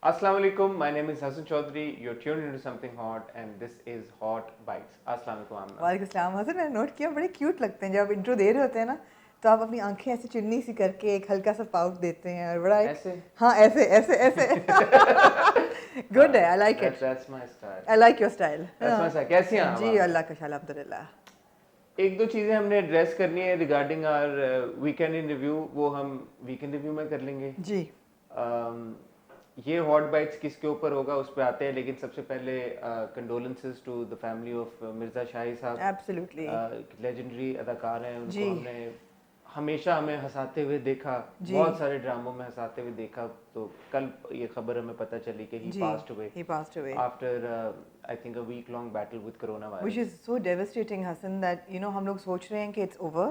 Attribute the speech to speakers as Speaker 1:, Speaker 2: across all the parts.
Speaker 1: Assalamu alaikum. My name is Hassan Chaudhary. You're tuned into something hot, and this is Hot Bites. Assalamu alaikum, Amna.
Speaker 2: वालेकुम सलाम। हसन, मैंने note किया बड़े cute लगते हैं जब आप इंट्रो दे रहे होते हैं ना, तो आप अपनी आंखें ऐसे चुन्नी सी करके एक हल्का सा पाउट देते हैं और बड़ा एक
Speaker 1: ऐसे?
Speaker 2: हाँ ऐसे ऐसे ऐसे गुड है, I like it,
Speaker 1: That's my style.
Speaker 2: I like your style.
Speaker 1: That's my style. कैसी हैं आप?
Speaker 2: जी
Speaker 1: Amna?
Speaker 2: अल्लाह का शाल अल्हम्दुलिल्लाह।
Speaker 1: एक दो चीज़ें हमने एड्रेस करनी है regarding our weekend in review, वो हम वीकेंड रिव्यू में कर लेंगे।
Speaker 2: जी
Speaker 1: ये हॉट बाइट्स किसके ऊपर होगा उस पर आते हैं, लेकिन सबसे पहले condolences to the family of Mirza Shahi साहब।
Speaker 2: एब्सोल्युटली
Speaker 1: लेजेंडरी अदाकार हैं,
Speaker 2: जी।
Speaker 1: उनको हमने हमेशा हमें हंसाते हुए देखा,
Speaker 2: जी।
Speaker 1: बहुत सारे ड्रामों में हंसाते हुए देखा। तो कल ये खबर हमें पता चली कि ही
Speaker 2: जी
Speaker 1: passed away
Speaker 2: he passed away,
Speaker 1: after I think a week long battle with corona
Speaker 2: which
Speaker 1: virus.
Speaker 2: is so devastating, Hassan, that हम लोग सोच रहे हैं कि it's over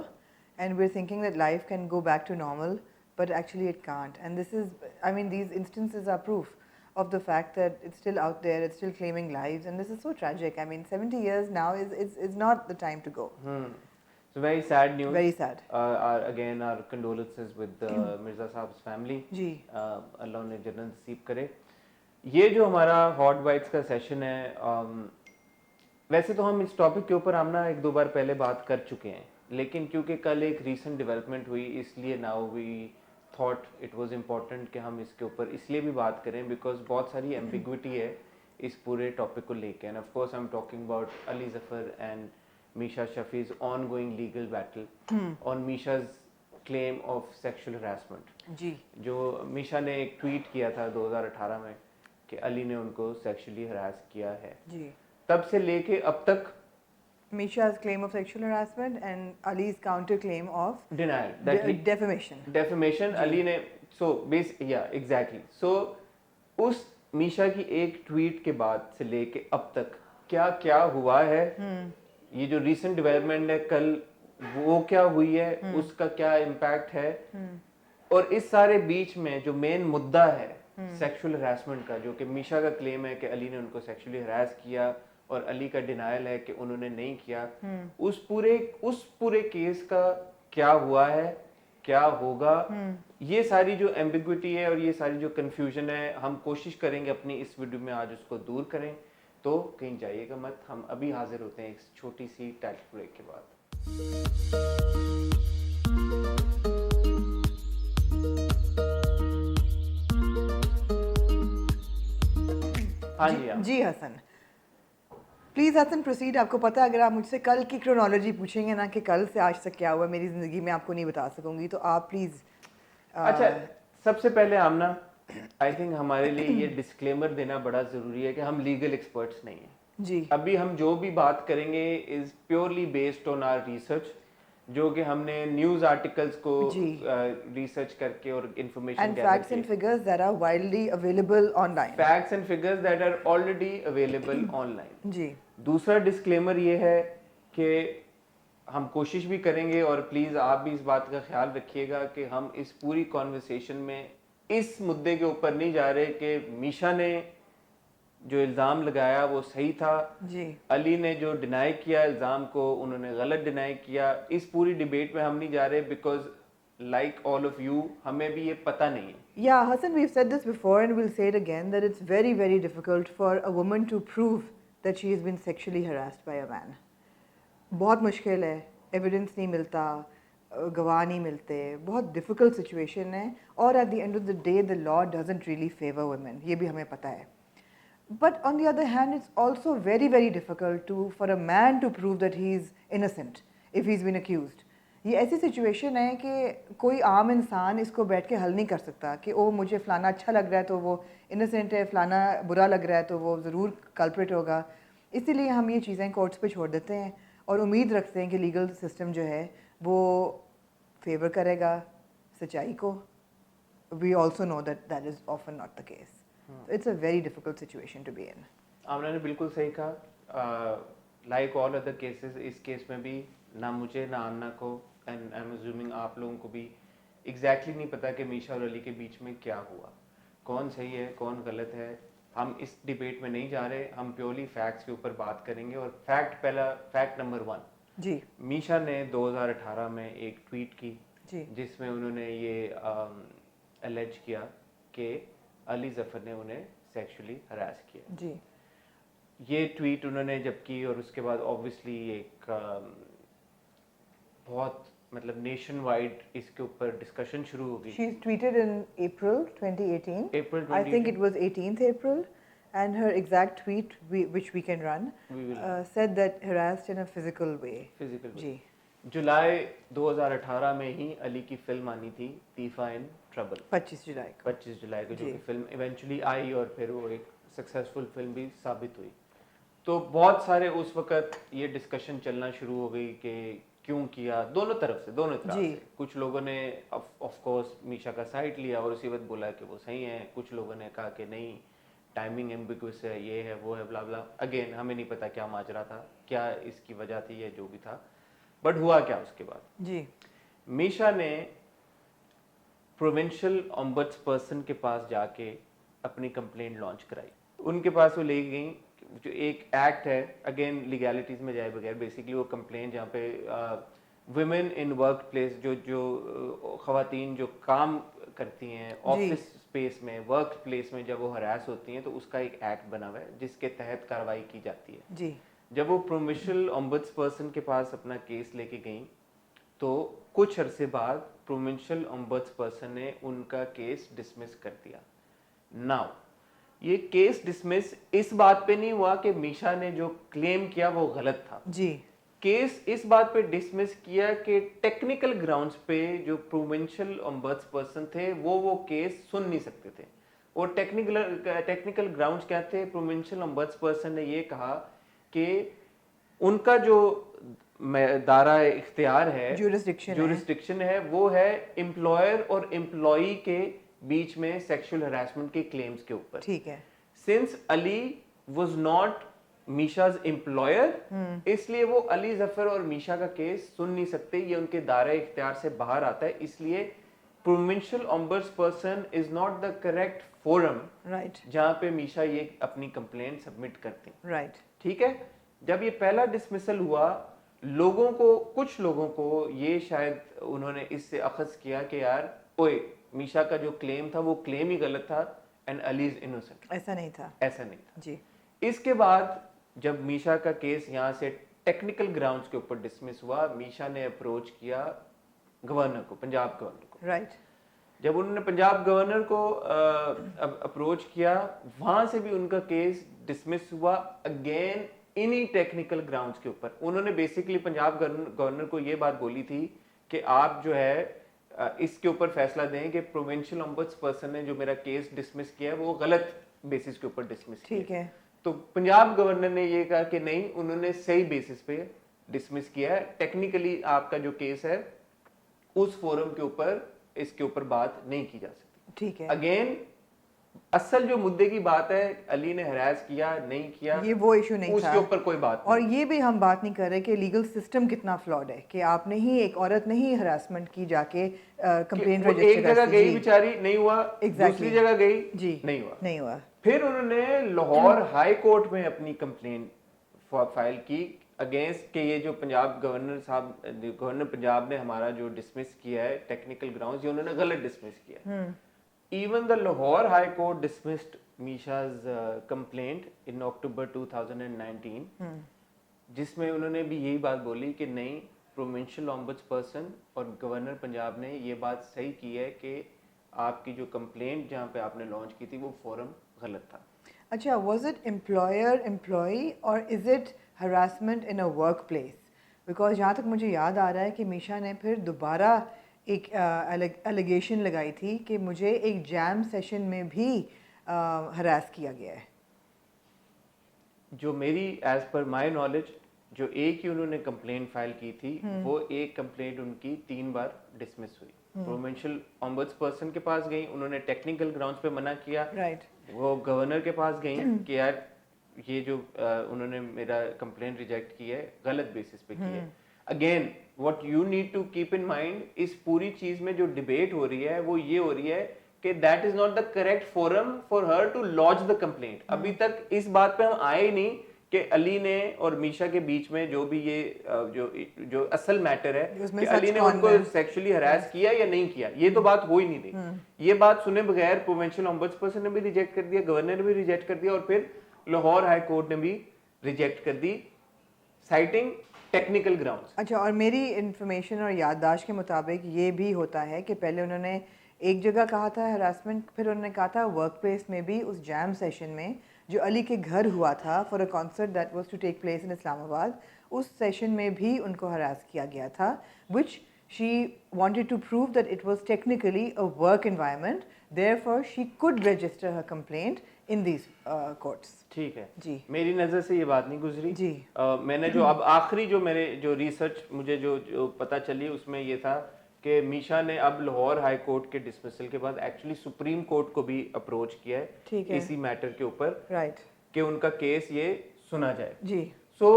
Speaker 2: and we're thinking that life can go back to normal, but actually it can't. And this is, I mean, these instances are proof of the fact that it's still out there, it's still claiming lives, and this is so tragic. I mean, 70 years now is not the time to go.
Speaker 1: So very sad news.
Speaker 2: Very sad.
Speaker 1: Again our condolences with Mirza साहब family.
Speaker 2: जी
Speaker 1: अल्लाह उन्हें जन्नत नसीब करे। ये जो हमारा hot bytes का session है, वैसे तो हम इस टॉपिक के ऊपर आमना एक दो बार पहले बात कर चुके हैं, लेकिन क्योंकि कल एक रीसेंट डेवलपमेंट हुई, इसलिए now we thought it was important कि हम इसके ऊपर इसलिए भी बात करें बिकॉज बहुत सारी एम्बिग्विटी है इस पूरे टॉपिक को लेके। End of course I am talking about Ali Zafar and Misha Shafi's ongoing legal battle on Misha's claim of sexual harassment.
Speaker 2: जी
Speaker 1: जो मीशा ने एक ट्वीट किया था 2018 में कि अली ने उनको सेक्सुअली हरास किया है,
Speaker 2: जी
Speaker 1: तब से लेके अब तक
Speaker 2: Misha's claim of sexual harassment and Ali's counter claim of
Speaker 1: denial
Speaker 2: defamation.
Speaker 1: Defamation Ali ने सो बेस या एग्जैक्टली सो उस मीशा की एक ट्वीट के बाद से लेके अब तक क्या क्या हुआ है, ये जो रीसेंट डेवलपमेंट है कल वो क्या हुई है, उसका क्या इम्पैक्ट है, और इस सारे बीच में जो मेन मुद्दा है सेक्सुअल हरासमेंट का, जो कि मीशा का क्लेम है कि अली ने उनको सेक्सुअली हरास किया और अली का डिनायल है कि उन्होंने नहीं किया, उस पूरे केस का क्या हुआ है, क्या होगा, ये सारी जो एम्बिग्विटी है और ये सारी जो कंफ्यूजन है, हम कोशिश करेंगे अपनी इस वीडियो में आज उसको दूर करें। तो कहीं जाइएगा मत, हम अभी हाजिर होते हैं एक छोटी सी टैक्स ब्रेक के बाद। हाँ जी हाँ।
Speaker 2: जी हसन, प्लीज हसन प्रोसीड। आपको पता है अगर आप मुझसे कल की क्रोनोलॉजी पूछेंगे ना कि कल से आज तक क्या हुआ मेरी जिंदगी में, आपको नहीं बता सकूंगी, तो आप प्लीज
Speaker 1: अच्छा, सबसे पहले आमना आई थिंक हमारे लिए ये डिस्क्लेमर देना बड़ा जरूरी है कि हम लीगल एक्सपर्ट्स नहीं हैं
Speaker 2: जी।
Speaker 1: अभी हम जो भी बात करेंगे is purely based on our research, जो कि हमने न्यूज आर्टिकल्स को रिसर्च करके और information
Speaker 2: and facts and figures that are widely available online,
Speaker 1: facts and figures that are already available online.
Speaker 2: जी।
Speaker 1: दूसरा डिस्क्लेमर ये है कि हम कोशिश भी करेंगे और प्लीज आप भी इस बात का ख्याल रखिएगा कि हम इस पूरी कॉन्वर्सेशन में इस मुद्दे के ऊपर नहीं जा रहे कि मीशा ने जो इल्ज़ाम लगाया वो सही था
Speaker 2: जी,
Speaker 1: अली ने जो डिनाई किया इल्ज़ाम को उन्होंने गलत डिनाई किया, इस पूरी डिबेट में हम नहीं जा रहे because like all of you हमें भी ये पता नहीं है।
Speaker 2: Yeah, Hassan, we've said this before and we'll say it again that it's very, very difficult for a woman to prove that she has been sexually harassed by a man. बहुत मुश्किल है, evidence नहीं मिलता, गवाह नहीं मिलते, बहुत difficult situation है, और at the end of the day the law doesn't really favour women, ये भी हमें पता है। But on the other hand, it's also very, very difficult for a man to prove that he is innocent if he's been accused. ये ऐसी situation है कि कोई आम इंसान इसको बैठ के हल नहीं कर सकता कि ओ मुझे फ़लाना अच्छा लग रहा है तो वो इनोसेंट है, फ़लाना बुरा लग रहा है तो वो ज़रूर कल्प्रिट होगा। इसीलिए हम ये चीज़ें कोर्ट्स पे छोड़ देते हैं और उम्मीद रखते हैं कि लीगल सिस्टम जो है वो फेवर करेगा सच्चाई को। We also know that that is often not the case. So it's a very difficult situation to be in.
Speaker 1: आमना ने बिल्कुल सही कहा, लाइक ऑल अदर केसेस इस केस में भी ना मुझे ना आमना को एंड आई एम अज्यूमिंग आप लोगों को भी एग्जैक्टली नहीं पता कि मीशा और अली के बीच में क्या हुआ, कौन सही है कौन गलत है। हम इस डिबेट में नहीं जा रहे, हम प्योरली फैक्ट्स के ऊपर बात करेंगे। और फैक्ट नंबर 1
Speaker 2: जी,
Speaker 1: मीशा ने 2018 में एक ट्वीट की
Speaker 2: जी,
Speaker 1: जिसमें उन्होंने ये एलेज किया कि अली जफर ने उन्हें सेक्सुअली हरास किया।
Speaker 2: जी,
Speaker 1: ये ट्वीट उन्होंने जब की और उसके बाद ऑब्वियसली एक बहुत मतलब नेशन वाइड इसके ऊपर डिस्कशन शुरू हो गई।
Speaker 2: she's tweeted in April 2018.
Speaker 1: April
Speaker 2: I think
Speaker 1: 2018.
Speaker 2: it was 18th April, and her exact tweet, which we can run,
Speaker 1: We will
Speaker 2: said that harassed in a physical way.
Speaker 1: Physical
Speaker 2: जी,
Speaker 1: जुलाई 2018 में ही अली की film आनी थी तीफा in trouble,
Speaker 2: 25 जुलाई को।
Speaker 1: 25 जुलाई को, जो
Speaker 2: जी।
Speaker 1: कि फिल्म इवेंचुअली आई और फिर वो एक सक्सेसफुल फिल्म भी साबित हुई। तो बहुत सारे उस वक्त ये डिस्कशन चलना शुरू हो गई कि क्यों किया, दोनों तरफ
Speaker 2: जी।
Speaker 1: से। कुछ लोगों ने ऑफ कोर्स मीशा का साइड लिया और उसी वक्त बोला कि वो सही है, कुछ लोगों ने कहा कि नहीं टाइमिंग एम्बिगुअस है, ये है वो है, ब्ला ब्ला। अगेन हमें नहीं पता क्या माजरा था, क्या इसकी वजह थी या जो भी था, बट हुआ क्या उसके बाद।
Speaker 2: जी,
Speaker 1: मीशा ने प्रोविंशियल ऑम्बड्स पर्सन के पास जाके अपनी कंप्लेंट लॉन्च कराई। उनके पास वो ले गई, जो एक एक्ट है, अगेन लीगैलिटीज में जाए बगैर, बेसिकली वो कंप्लेंट जहाँ पे वुमेन इन वर्क प्लेस, जो खवातीन जो काम करती हैं ऑफिस स्पेस में, वर्क प्लेस में, जब वो हरास होती हैं तो उसका एक एक्ट बना हुआ है जिसके तहत कार्रवाई की जाती है।
Speaker 2: जी,
Speaker 1: जब वो प्रोविंशियल ऑम्बड्स पर्सन के पास अपना केस लेके गई तो कुछ अरसे बाद प्रोविंशियल ऑम्बड्स पर्सन ने उनका केस डिसमिस कर दिया। नाउ ये केस डिसमिस इस बात पे नहीं हुआ कि मीशा ने जो क्लेम किया वो गलत था।
Speaker 2: जी,
Speaker 1: केस इस बात पे डिसमिस किया कि टेक्निकल ग्राउंड्स पे जो प्रोविंशियल ऑम्बड्स पर्सन थे वो केस सुन नहीं सकते थे। और टेक्निकल ग्राउंड्स क्या थे? प्रोविंशियल ऑम्बड्स पर्सन ने ये कहा कि उनका जो दायरा इख्तियार है,
Speaker 2: jurisdiction
Speaker 1: है वो है एम्प्लॉयर और एम्प्लॉई के बीच में सेक्सुअल हरासमेंट के क्लेम्स के ऊपर।
Speaker 2: ठीक है।
Speaker 1: Since Ali was not Meesha's employer, इसलिए वो अली जफर और मीशा का केस सुन नहीं सकते, ये उनके दायरे इख्तियार से बाहर आता है। इसलिए provincial ombudsperson is not the correct forum
Speaker 2: right,
Speaker 1: जहां पे मीशा ये अपनी कंप्लेंट सबमिट करते हैं।
Speaker 2: राइट,
Speaker 1: ठीक है। जब ये पहला डिसमिसल हुआ, कुछ लोगों को ये शायद उन्होंने इससे अखज़ किया कि यार ओए, मीशा का जो क्लेम था वो क्लेम ही गलत था एंड अली इज इनोसेंट।
Speaker 2: ऐसा नहीं था।
Speaker 1: ऐसा नहीं था
Speaker 2: जी।
Speaker 1: इसके बाद जब मीशा का केस यहाँ से टेक्निकल ग्राउंड्स के ऊपर डिसमिस हुआ, मीशा ने अप्रोच किया गवर्नर को, पंजाब गवर्नर को।
Speaker 2: राइट,
Speaker 1: जब उन्होंने पंजाब गवर्नर को अप्रोच किया, वहां से भी उनका केस डिसमिस हुआ अगेन इन्हीं टेक्निकल ग्राउंड्स के ऊपर। उन्होंने बेसिकली पंजाब गवर्नर को ये बात बोली थी कि आप जो है इसके ऊपर फैसला दें कि प्रोविंशियल ऑम्बड्स पर्सन ने जो मेरा केस डिसमिस किया है वो गलत बेसिस के ऊपर डिसमिस किया।
Speaker 2: ठीक है।
Speaker 1: तो पंजाब गवर्नर ने ये कहा कि नहीं, उन्होंने सही बेसिस पे डिसमिस किया है, टेक्निकली आपका जो केस है उस फोरम के ऊपर इसके ऊपर बात नहीं की जा सकती।
Speaker 2: ठीक है।
Speaker 1: अगेन असल जो मुद्दे की बात है, अली ने हरास किया नहीं किया,
Speaker 2: ये वो इशू नहीं था,
Speaker 1: उसके ऊपर कोई बात
Speaker 2: और
Speaker 1: नहीं।
Speaker 2: ये भी हम बात नहीं कर रहे कि लीगल सिस्टम कितना फ्लॉड है कि आपने ही एक औरत ने ही हरासमेंट की जाके कंप्लेंट
Speaker 1: वो
Speaker 2: रजिस्टर
Speaker 1: एक जगह गई बेचारी, नहीं हुआ,
Speaker 2: Exactly.
Speaker 1: दूसरी जगह गई,
Speaker 2: जी,
Speaker 1: नहीं हुआ।
Speaker 2: हुआ।
Speaker 1: फिर उन्होंने लाहौर हाई कोर्ट में अपनी कंप्लेंट फाइल की अगेंस्ट कि ये जो पंजाब गवर्नर पंजाब ने हमारा जो डिसमिस किया है टेक्निकल ग्राउंड्स, ये उन्होंने गलत डिसमिस किया। Even the Lahore high court dismissed Meesha's complaint in October 2019, जिसमें उन्होंने भी यही बात बोली कि नहीं, प्रोविंशियल ऑम्बड्स पर्सन और गवर्नर पंजाब ने ये बात सही की है कि आपकी जो कंप्लेंट जहाँ पे आपने लॉन्च की थी वो फोरम गलत था।
Speaker 2: अच्छा, वाज इट एम्प्लॉयर एम्प्लॉई और is it harassment in a work place? Because जहाँ तक मुझे याद आ रहा है कि मीशा ने फिर दोबारा एक एलिगेशन लगाई थी कि मुझे एक जैम सेशन में भी हरास किया गया है।
Speaker 1: जो मेरी एज पर माय नॉलेज, जो एक ही उन्होंने कंप्लेंट फाइल की थी, वो एक कंप्लेंट उनकी 3 बार डिसमिस हुई। प्रोविंशियल ऑम्बड्स पर्सन के पास गई, उन्होंने टेक्निकल ग्राउंड्स पे मना किया।
Speaker 2: राइट,
Speaker 1: वो गवर्नर के पास गई कि यार ये जो उन्होंने मेरा कंप्लेंट रिजेक्ट की है गलत बेसिस पे की है। Again what you need to keep in mind, इस पूरी चीज में जो डिबेट हो रही है वो ये हो रही है कि that is not the correct forum for her to launch the complaint. अभी तक इस बात पे हम आए ही नहीं کہ علی نے اور میشا کے بیچ میں جو بھی یہ جو اصل میٹر ہے کہ علی نے ان کو سیکشلی ہراس کیا یا نہیں کیا, یہ تو بات ہو ہی نہیں رہی. یہ بات سنے بغیر پروونشل آمبڈس پرسن نے بھی ریجیکٹ کر دیا, گورنر نے بھی ریجیکٹ کر دیا, اور پھر لاہور ہائی کورٹ نے بھی ریجیکٹ کر دی, سائٹنگ ٹیکنیکل گراؤنڈز.
Speaker 2: اچھا, اور میری انفارمیشن اور یادداشت کے مطابق یہ بھی ہوتا ہے کہ پہلے انہوں نے ایک جگہ کہا تھا ہراسمنٹ, پھر انہوں نے کہا تھا ورک پلیس میں بھی, اس جیم سیشن میں جو علی کے گھر ہوا تھا for a concert that was to take place in Islamabad, اس سیشن میں بھی ان کو ہراس کیا گیا تھا, وچ she wanted to prove that it was technically a work environment, therefore she could register her complaint in these courts.
Speaker 1: ٹھیک ہے
Speaker 2: جی,
Speaker 1: میری نظر سے یہ بات نہیں گزری.
Speaker 2: جی,
Speaker 1: میں نے جو اب آخری جو میرے جو ریسرچ مجھے جو پتہ چلی اس میں یہ تھا کہ میشا نے اب لاہور ہائی کورٹ کے ڈسمسل کے بعد ایکچولی سپریم کورٹ کو بھی اپروچ کیا ہے اسی میٹر کے اوپر,
Speaker 2: رائٹ,
Speaker 1: کہ ان کا کیس یہ سنا جائے.
Speaker 2: جی.
Speaker 1: سو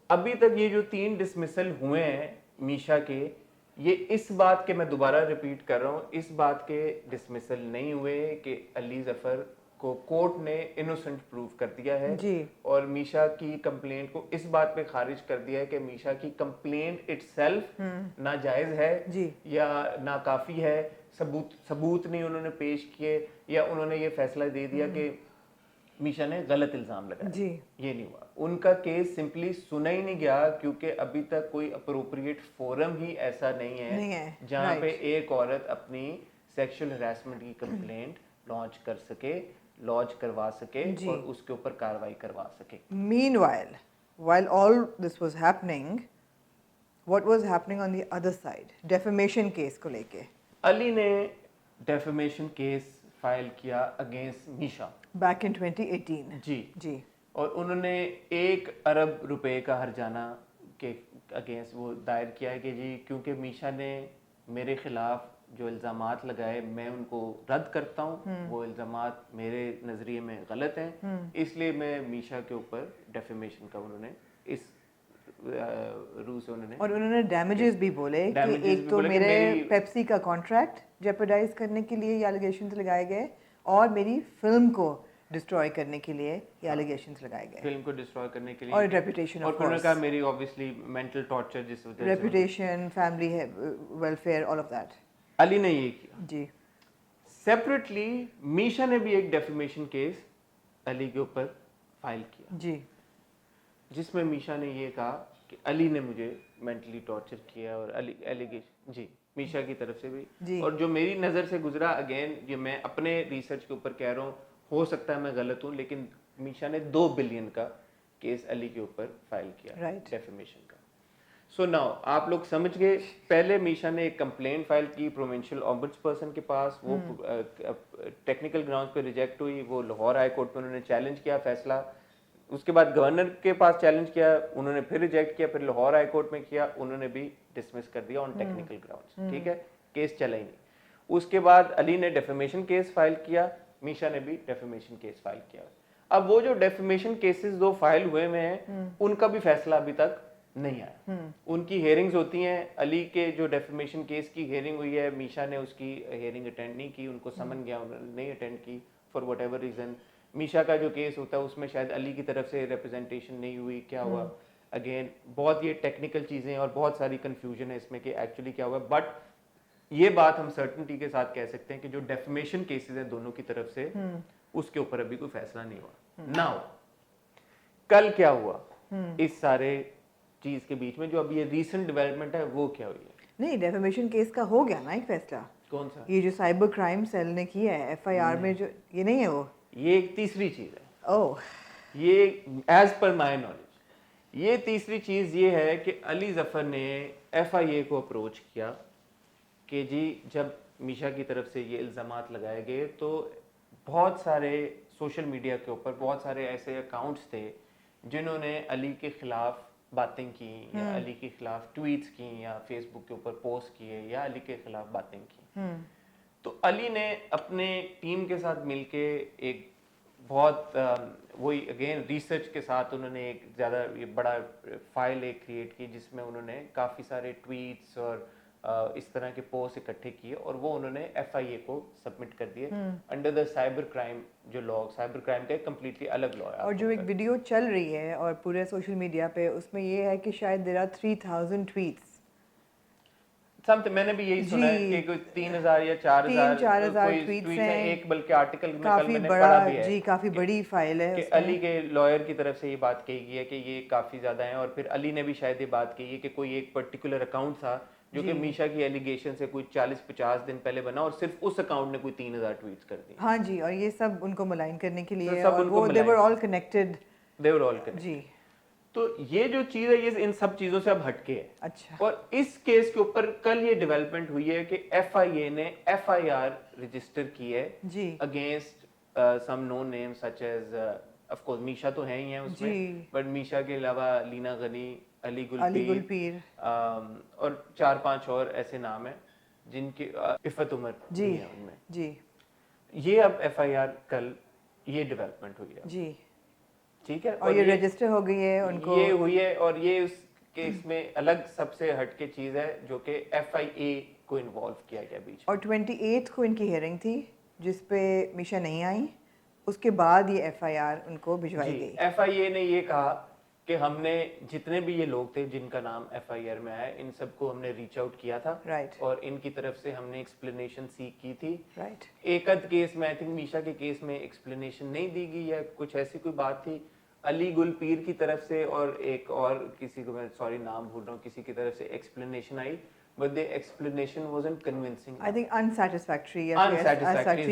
Speaker 1: ابھی تک یہ جو 3 ڈسمسل ہوئے ہیں میشا کے, یہ اس بات کے, میں دوبارہ ریپیٹ کر رہا ہوں, اس بات کے ڈسمسل نہیں ہوئے کہ علی ظفر کو کورٹ نے انوسنٹ پروو کر دیا ہے,
Speaker 2: جی,
Speaker 1: اور میشا کی کمپلینٹ کو اس بات پہ خارج کر دیا ہے کہ میشا کی کمپلینٹ اٹ سیلف ناجائز ہے
Speaker 2: جی,
Speaker 1: یا ناکافی ہے, ثبوت نہیں انہوں نے پیش کیے, یا انہوں نے یہ فیصلہ دے دیا کہ میشا نے غلط الزام لگایا.
Speaker 2: جی,
Speaker 1: یہ نہیں ہوا, ان کا کیس سمپلی سنا ہی نہیں گیا, کیونکہ ابھی تک کوئی اپروپریٹ فورم ہی ایسا نہیں ہے جہاں پہ ایک عورت اپنی سیکشل ہراسمنٹ کی کمپلینٹ لانچ کر سکے, لانچ کروا سکے اور اس کے اوپر کاروائی کروا سکے.
Speaker 2: Meanwhile, while all this was happening, what was happening on the other side? Defamation case کو لے کے
Speaker 1: علی نے ڈیفیمیشن کیس فائل کیا اگینسٹ میشا
Speaker 2: بیک ان 2018.
Speaker 1: جی
Speaker 2: جی,
Speaker 1: اور انہوں نے 1 ارب روپے کا ہرجانہ کے اگینسٹ وہ دائر کیا ہے کہ جی کیونکہ میشا نے میرے خلاف جو الزامات لگائے میں ان کو رد کرتا ہوں, وہ الزامات میرے نظریے میں غلط ہیں, اس لیے میں میشا کے اوپر ڈیفیمیشن کا انہوں نے اس روح سے
Speaker 2: اور انہوں نے ڈیمیجز بھی بولے کہ ایک تو میرے پیپسی کا کانٹریکٹ جیپرڈائز کرنے کے لیے یہ الیگیشنز لگائے گئے, اور میری فلم کو ڈسٹروائے کرنے کے لیے یہ الیگیشنز لگائے گئے,
Speaker 1: فلم کو ڈسٹروائے کرنے کے لیے,
Speaker 2: اور ریپوٹیشن,
Speaker 1: اور انہوں نے کہا میری obviously mental torture جس وجہ سے
Speaker 2: reputation, family welfare, all of that.
Speaker 1: Ali نے یہ کیا.
Speaker 2: جی,
Speaker 1: سیپریٹلی میشا نے بھی ایک ڈیفیمیشن کیس علی کے اوپر فائل کیا,
Speaker 2: جی,
Speaker 1: جس میں میشا نے یہ کہا کہ علی نے مجھے مینٹلی ٹارچر کیا, اور علی ایلیگیشن جی میشا کی طرف سے بھی, اور جو میری نظر سے گزرا, اگین یہ میں اپنے ریسرچ کے اوپر کہہ رہا ہوں, ہو سکتا ہے میں غلط ہوں, لیکن میشا نے 2 بلین کا کیس علی کے اوپر فائل کیا ڈیفیمیشن کا. سو ناؤ آپ لوگ سمجھ گئے, پہلے میشا نے ایک کمپلین فائل کی پروونشل آمبڈس پرسن کے پاس, وہ ٹیکنیکل گراؤنڈ پہ ریجیکٹ ہوئی, وہ لاہور ہائی کورٹ میں انہوں نے چیلنج کیا فیصلہ, اس کے بعد گورنر کے پاس چیلنج کیا, انہوں نے پھر ریجیکٹ کیا, پھر لاہور ہائی کورٹ میں کیا, انہوں نے بھی ڈسمس کر دیا آن ٹیکنیکل گراؤنڈس. ٹھیک ہے, کیس چلا ہی نہیں. اس کے بعد علی نے ڈیفیمیشن کیس فائل کیا, میشا نے بھی ڈیفیمیشن کیس فائل کیا. اب وہ جو ڈیفیمیشن کیسز 2 فائل ہوئے ہوئے ہیں ان کا بھی فیصلہ ابھی تک نہیں آیا. ان کی ہیئرنگز ہوتی ہیں, علی کے جو ڈیفیمیشن کیس کی ہیئرنگ ہوئی ہے, میشا نے اس کی ہیئرنگ اٹینڈ نہیں کی, ان کو سمن گیا, انہوں نے نہیں اٹینڈ کی فار وٹ ایور ریزن. میشا کا جو کیس ہوتا ہے اس میں شاید علی کی طرف سے ریپرزنٹیشن نہیں ہوئی, کیا ہوا, اگین بہت یہ ٹیکنیکل چیزیں اور بہت ساری کنفیوژن ہے اس میں کہ ایکچولی کیا ہوا. بٹ یہ بات ہم سرٹنٹی کے ساتھ کہہ سکتے ہیں کہ جو ڈیفیمیشن کیسز ہیں دونوں کی طرف سے, اس کے اوپر ابھی کوئی فیصلہ نہیں ہوا. ناؤ کل کیا ہوا اس سارے چیز کے بیچ میں, جو ابھی یہ ریسنٹ ڈیولپمنٹ ہے وہ کیا ہوئی ہے؟
Speaker 2: نہیں, ڈیفیمیشن کیس کا ہو گیا نا ایک فیصلہ.
Speaker 1: کون سا؟
Speaker 2: یہ جو سائبر کرائم سیل نے کیا ہے ایف آئی آر میں, جو یہ نہیں ہے وہ,
Speaker 1: یہ ایک تیسری چیز ہے.
Speaker 2: اوہ,
Speaker 1: یہ ایز پر مائی نالج یہ تیسری چیز یہ ہے کہ علی ظفر نے ایف آئی اے کو اپروچ کیا کہ جی جب میشا کی طرف سے یہ الزامات لگائے گئے تو بہت سارے سوشل میڈیا کے اوپر بہت سارے ایسے اکاؤنٹس تھے جنہوں نے علی کے خلاف باتیں کی, یا علی کے خلاف ٹویٹس کی, یا فیس بک کے اوپر پوسٹ کیے, یا علی کے خلاف باتیں کی. تو علی نے اپنے ٹیم کے ساتھ مل کے ایک بہت وہی اگین ریسرچ کے ساتھ انہوں نے ایک زیادہ بڑا فائل ایک کریٹ کی, جس میں انہوں نے کافی سارے ٹویٹس اور اس طرح کے پوسٹ اکٹھے کیے اور وہ انہوں نے FIA کو سبمٹ کر دیے انڈر دا سائبر کرائم جو لا. سائبر کرائم کا ایک کمپلیٹلی الگ لا ہے.
Speaker 2: اور جو ایک ویڈیو چل رہی ہے اور پورے سوشل میڈیا پہ اس میں یہ ہے کہ شاید there are 3000 tweets.
Speaker 1: میں نے بھی یہی سنا ہے کہ کوئی 3000 یا 4000 ٹویٹس ہیں. ایک بلکہ آرٹیکل میں کل میں نے پڑھا بھی ہے
Speaker 2: جی کافی بڑی فائل ہے
Speaker 1: کہ علی کے لائر کی طرف سے یہ بات کہی گئی ہے کہ یہ کافی زیادہ ہیں. اور پھر علی نے بھی شاید یہ بات کہی ہے کہ کوئی ایک پرٹیکولر اکاؤنٹ تھا جو کہ میشا کی ایلیگیشن سے کوئی 40-50 دن پہلے بنا اور صرف اس اکاؤنٹ نے کوئی 3000 ٹویٹس کر دی.
Speaker 2: ہاں جی, اور یہ سب ان کو ملائن کرنے کے لیے اور وہ they were all connected. جی
Speaker 1: تو یہ جو چیز ہے یہ ان سب چیزوں سے اب ہٹ کے ہے.
Speaker 2: اچھا.
Speaker 1: اور اس کیس کے اوپر کل یہ ڈیولپمنٹ ہوئی ہے کہ FIA نے FIR رجسٹر کی ہے against some known name such as of course Meesha تو ہے ہی ہیں اس میں, بٹ میشا کے علاوہ لینا غنی, علی گلپیر اور 4-5 اور ایسے نام ہیں جن کے عفت عمر بھی ہیں ان میں.
Speaker 2: جی
Speaker 1: یہ اب FIR کل یہ ڈیولپمنٹ ہوئی ہے.
Speaker 2: جی
Speaker 1: ٹھیک ہے,
Speaker 2: اور یہ رجسٹر ہو گئی ہے ان کو,
Speaker 1: یہ ہوئی ہے. اور یہ اس کیس میں الگ سب سے ہٹ کے چیز ہے جو کہ FIA کو انوالو کیا گیا بیچ میں.
Speaker 2: اور 28 کو ان کی ہیئرنگ تھی جس پہ میشا نہیں آئی, اس کے بعد یہ FIR ان کو بھجوائی گئی.
Speaker 1: FIA نے یہ کہا کہ ہم نے جتنے بھی یہ لوگ تھے جن کا نام FIR میں آیا ان سب کو ہم نے ریچ آؤٹ کیا تھا اور ان کی طرف سے ہم نے ایکسپلینیشن سیکھ کی تھی. ایک ادھ کیس میں آئی تھنک میشا کے کیس میں ایکسپلینیشن نہیں دی گئی یا کچھ ایسی کوئی بات تھی. علی گل پیر کی طرف سے اور ایک اور کسی کو میں سوری نام بھول رہا ہوں کسی کی طرف سے explanation I, but the explanation wasn't convincing.
Speaker 2: I think unsatisfactory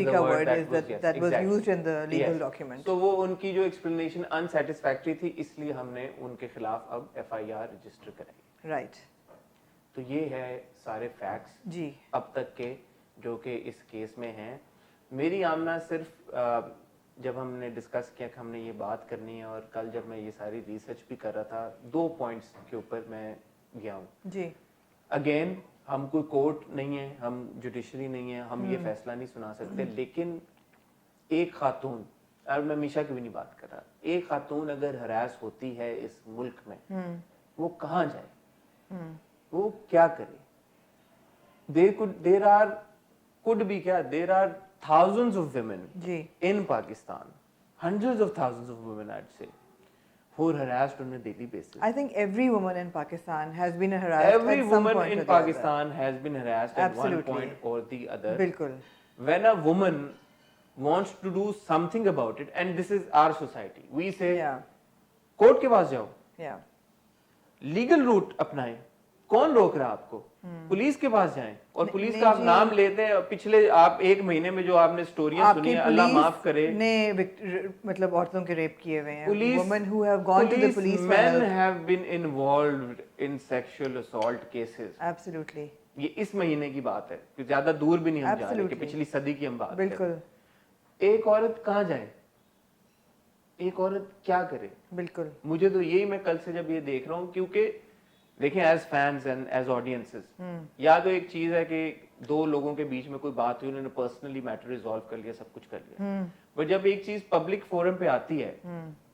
Speaker 2: کا word is that was used in the legal document.
Speaker 1: So وہ ان کی جو explanation unsatisfactory تھی اس لیے ہم نے ان کے خلاف اب FIR رجسٹر کرائی.
Speaker 2: Right.
Speaker 1: تو یہ ہے سارے فیکٹس
Speaker 2: جی
Speaker 1: اب تک کے جو کہ اس کیس میں ہیں. میری آمنا صرف جب ہم نے ڈسکس کیا کہ ہم نے یہ بات کرنی ہے اور کل جب میں یہ ساری ریسرچ بھی کر رہا تھا 2 پوائنٹس کے اوپر میں گیا ہوں.
Speaker 2: جی
Speaker 1: اگین ہم کوئی کورٹ نہیں ہے, ہم جوڈیشری نہیں ہے, ہم یہ فیصلہ نہیں سنا سکتے, لیکن ایک خاتون, اور میں میشا کی بھی نہیں بات کر رہا, ایک خاتون اگر ہراس ہوتی ہے اس ملک میں وہ کہاں جائے, وہ کیا کرے. There are thousands of women in Pakistan, hundreds of thousands of women I'd say, who are harassed on a daily basis.
Speaker 2: I think every woman in Pakistan has been harassed at some point or the other.
Speaker 1: Every woman in Pakistan has been harassed at one point or the other.
Speaker 2: Bilkul.
Speaker 1: When a woman wants to do something about it, and this is our society, we say, court کے پاس جاؤ, legal route اپنائیں. کون روک رہا آپ کو, police کے پاس جائیں. اور پولیس کا آپ نام لیتے ہیں, پچھلے آپ 1 مہینے میں جو آپ نے سٹوریاں سنی ہیں اللہ معاف کرے,
Speaker 2: مطلب عورتوں کے ریپ کیے ہوئے ہیں.
Speaker 1: women who have gone to the police, men have been involved in sexual assault cases.
Speaker 2: Absolutely.
Speaker 1: یہ اس مہینے کی بات ہے, زیادہ دور بھی نہیں ہم جا رہے کہ پچھلی صدی کی ہم بات کریں.
Speaker 2: بالکل.
Speaker 1: ایک عورت کہاں جائے, ایک عورت کیا کرے.
Speaker 2: بالکل.
Speaker 1: مجھے تو یہی, میں کل سے جب یہ دیکھ رہا ہوں, کیونکہ دیکھیں as fans and as audiences, یا تو ایک چیز ہے کہ 2 لوگوں کے بیچ میں کوئی بات ہوئی, انہوں نے پرسنلی میٹر ریزالو کر لیا, سب کچھ کر لیا. بٹ جب ایک چیز پبلک فورم پہ آتی ہے,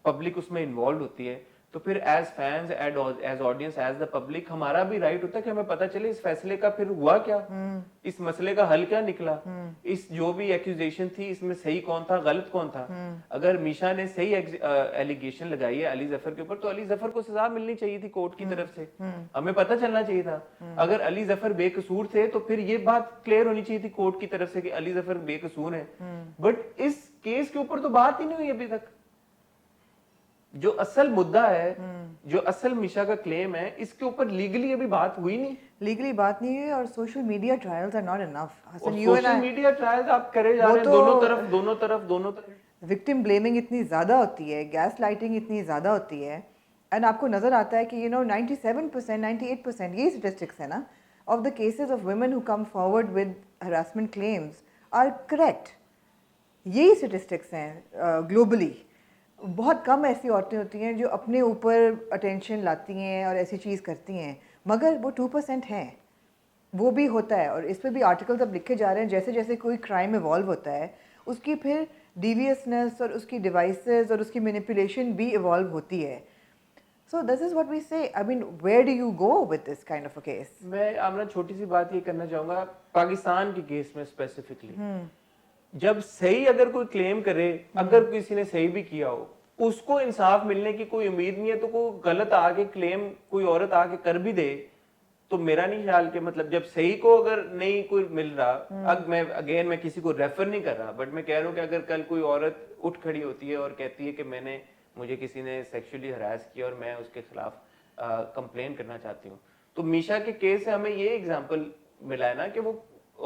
Speaker 1: پبلک اس میں انوالو ہوتی ہے, تو پھر as fans, as audience, as the public ہمارا بھی رائٹ ہوتا ہے کہ ہمیں پتہ چلے اس فیصلے کا پھر ہوا کیا, اس مسئلے کا حل کیا نکلا, اس جو بھی ایکوزیشن تھی اس میں صحیح کون تھا غلط کون تھا. اگر میشا نے صحیح ایلیگیشن لگائی ہے علی ظفر کے اوپر تو علی ظفر کو سزا ملنی چاہیے تھی کورٹ کی طرف سے, ہمیں پتہ چلنا چاہیے تھا. اگر علی ظفر بے قصور تھے تو پھر یہ بات کلیئر ہونی چاہیے تھی کورٹ کی طرف سے کہ علی ظفر بے قصور ہیں. بٹ اس کیس کے اوپر تو بات ہی نہیں ہوئی ابھی تک. جو اصل مدعا ہے, جو اصل میشا کا کلیم ہے, اس کے اوپر لیگلی ابھی بات ہوئی نہیں.
Speaker 2: لیگلی بات نہیں ہوئی, اور social media trials are not enough.
Speaker 1: Social media trials آپ کرے جا رہے ہیں دونوں طرف.
Speaker 2: وکٹم بلیمنگ اتنی زیادہ ہوتی ہے, گیس لائٹنگ اتنی زیادہ ہوتی ہے, اینڈ آپ کو نظر آتا ہے کہ 97%, 98% یہی اسٹیٹسٹکس ہے نا, of the cases of women who come forward with harassment claims are correct. یہی اسٹیٹسٹکس ہیں گلوبلی. بہت کم ایسی عورتیں ہوتی ہیں جو اپنے اوپر اٹینشن لاتی ہیں اور ایسی چیز کرتی ہیں, مگر وہ 2% ہیں. وہ بھی ہوتا ہے, اور اس پہ بھی آرٹیکلز اب لکھے جا رہے ہیں, جیسے جیسے کوئی کرائم ایوالو ہوتا ہے اس کی پھر ڈیویسنس اور اس کی ڈیوائسز اور اس کی مینیپولیشن بھی ایوالو ہوتی ہے. So this is what we say. I mean, where do you go with this kind of a case?
Speaker 1: मैं आमना छोटी सी बात ये करना चाहूँगा पाकिस्तान के केस में स्पेसिफिकली, जब सही अगर कोई क्लेम करे, अगर किसी ने सही भी किया हो, उसको इंसाफ मिलने की कोई उम्मीद नहीं है, तो कोई गलत आके क्लेम कोई औरत आके कर भी दे, तो मेरा नहीं ख्याल कि मतलब जब सही को अगर नहीं कोई मिल रहा, अब मैं किसी को रेफर नहीं कर रहा, बट मैं कह रहा हूँ कि अगर कल कोई औरत उठ खड़ी होती है और कहती है कि मुझे किसी ने सेक्सुअली हरास किया और मैं उसके खिलाफ कंप्लेन करना चाहती हूँ, तो मीशा के केस से हमें ये एग्जांपल मिला है ना कि वो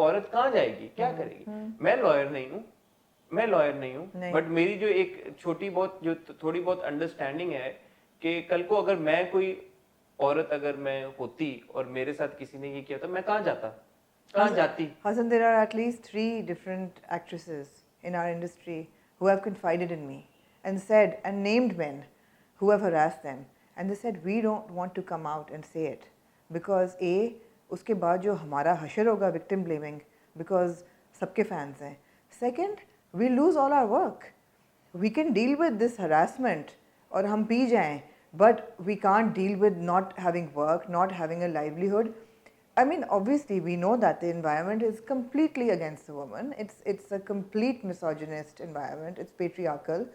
Speaker 1: औरत कहाँ जाएगी, क्या करेगी। मैं लॉयर नहीं हूँ, बट मेरी जो एक छोटी बहुत जो थोड़ी बहुत अंडरस्टैंडिंग है कि कल को अगर मैं कोई औरत अगर मैं होती और मेरे साथ किसी ने ये किया था, मैं कहाँ जाती।
Speaker 2: Hassan, there are at least 3 different actresses in our industry who have confided in me and said and named men who have harassed them, and they said we don't want to come out and say it because A, उसके बाद जो हमारा हशर होगा victim blaming because सबके fans हैं. Second, we lose all our work. We can deal with this harassment और हम पी जाएं, but we can't deal with not having work, not having a livelihood. I mean, obviously, we know that the environment is completely against the woman. It's a complete misogynist environment. It's patriarchal.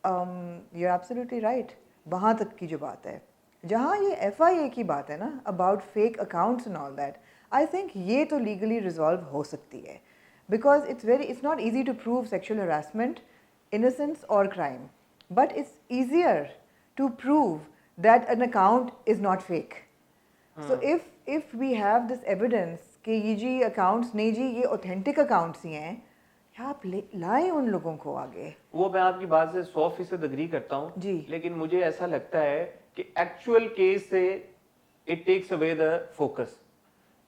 Speaker 2: You're absolutely right. वहाँ तक की जो बात है, जहाँ ये FIA की बात है ना, about fake accounts and all that, I think ये तो legally resolve हो सकती है, because it's not easy to prove sexual harassment, innocence or crime, but it's easier to prove that an account is not fake. So if we have this evidence कि ये जी accounts नहीं जी ये authentic accounts ही हैं, आप लाएं उन लोगों को आगे।
Speaker 1: वो मैं आपकी बात से 100% एग्री करता हूँ
Speaker 2: जी,
Speaker 1: लेकिन मुझे ऐसा लगता है कि एक्चुअल केस से it takes away the focus.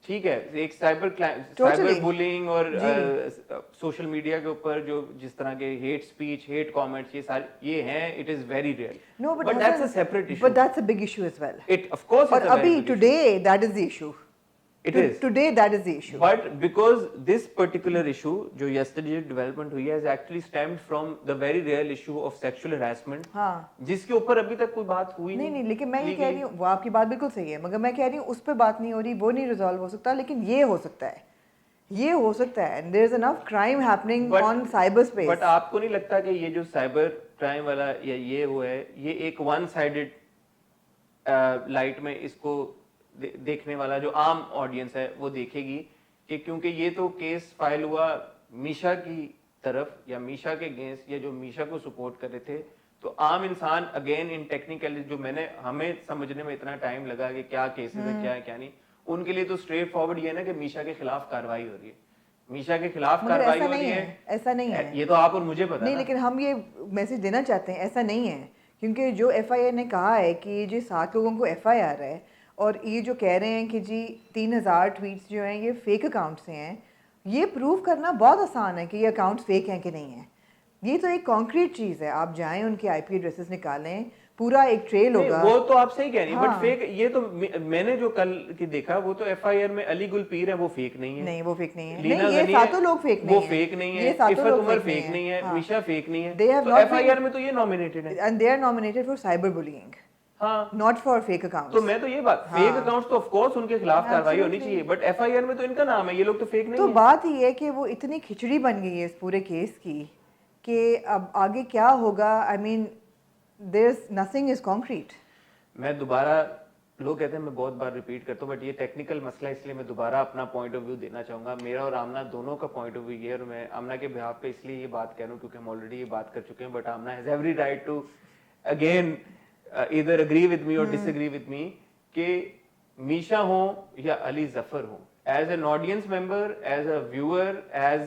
Speaker 1: ठीक है, एक साइबर बुलिंग और सोशल मीडिया के ऊपर जो जिस तरह के हेट स्पीच, हेट कमेंट्स, ये सारे ये हैं, it is very real.
Speaker 2: No,
Speaker 1: but that's a separate issue.
Speaker 2: But that's a big issue as well.
Speaker 1: It of course
Speaker 2: और
Speaker 1: is a very
Speaker 2: अभी
Speaker 1: big
Speaker 2: today that is the issue.
Speaker 1: It is.
Speaker 2: Today that is the issue.
Speaker 1: But because this particular issue जो yesterday development हुई है has actually stemmed from the very real issue of sexual harassment,
Speaker 2: हाँ,
Speaker 1: जिसके ऊपर अभी तक कोई बात हुई
Speaker 2: नहीं, लेकिन मैं ये कह रही हूँ, वो आपकी बात बिल्कुल सही है, मगर मैं कह रही हूँ उस पर बात नहीं हो रही, वो नहीं रिजॉल्व हो सकता, लेकिन ये हो सकता है, and there is enough crime happening on cyberspace.
Speaker 1: But आपको नहीं लगता कि ये जो साइबर क्राइम वाला या ये हुआ है, ये एक वन साइडेड लाइट में इसको देखने वाला जो आम ऑडियंस है वो देखेगी कि क्योंकि ये तो केस फाइल हुआ मीशा की तरफ या मीशा के अगेंस्ट या जो मीशा को सपोर्ट कर रहे थे, तो आम इंसान अगेन इन टेक्निकल जो हमें समझने में इतना टाइम लगा कि क्या केसेस है क्या है क्या नहीं, उनके लिए तो स्ट्रेट फॉरवर्ड ये है ना कि मीशा के खिलाफ कार्रवाई हो रही है, मीशा के खिलाफ कार्रवाई हो रही है।
Speaker 2: ऐसा नहीं है,
Speaker 1: ये तो आप और मुझे पता
Speaker 2: नहीं, लेकिन हम ये मैसेज देना चाहते हैं, ऐसा नहीं है, क्योंकि जो FIA ने कहा है कि ये 7 लोगों को FIR है और ये जो कह रहे हैं कि जी 3000 ट्वीट्स जो हैं ये फेक अकाउंट से हैं, ये प्रूव करना बहुत आसान है कि ये अकाउंट्स फेक हैं कि नहीं है। ये तो एक कॉन्क्रीट चीज़ है, आप जाएं उनके IP एड्रेसेस निकालें, पूरा एक ट्रेल होगा।
Speaker 1: वो तो आप सही कह रही हैं, बट फेक ये तो मैंने जो कल की देखा वो तो FIR में अली गुल पीर है, वो फेक नहीं है।
Speaker 2: नहीं, वो फेक नहीं है।
Speaker 1: नहीं,
Speaker 2: ये 7 लोग फेक नहीं
Speaker 1: है,
Speaker 2: वो
Speaker 1: फेक नहीं है, इफ़त उमर फेक नहीं है, मीशा फेक नहीं है, तो FIR में तो ये नॉमिनेटेड है,
Speaker 2: and they are nominated for cyber bullying,
Speaker 1: हाँ,
Speaker 2: नॉट फॉर फेक अकाउंट्स।
Speaker 1: तो मैं तो ये बात, फेक अकाउंट्स तो ऑफ कोर्स उनके खिलाफ कार्रवाई होनी चाहिए, बट FIR में तो इनका नाम है, ये लोग तो फेक नहीं
Speaker 2: तो
Speaker 1: है।
Speaker 2: बात ये है कि वो इतनी खिचड़ी बन गई है इस पूरे केस की कि अब आगे क्या होगा, I mean there is nothing is concrete.
Speaker 1: मैं दोबारा, लोग कहते हैं मैं बहुत बार रिपीट करता हूँ, बट ये टेक्निकल मसला, इसलिए मैं दोबारा अपना पॉइंट ऑफ व्यू देना चाहूँगा। मेरा और आमना दोनों का पॉइंट ऑफ व्यू ये है, और मैं आमना के बिहाफ पे इसलिए ये बात कह रहा हूँ क्योंकि हम ऑलरेडी ये बात कर चुके हैं, but Amna has every right to again either agree with me or disagree with me कि मीशा हो या अली जफर हो, as an audience member, as a viewer, as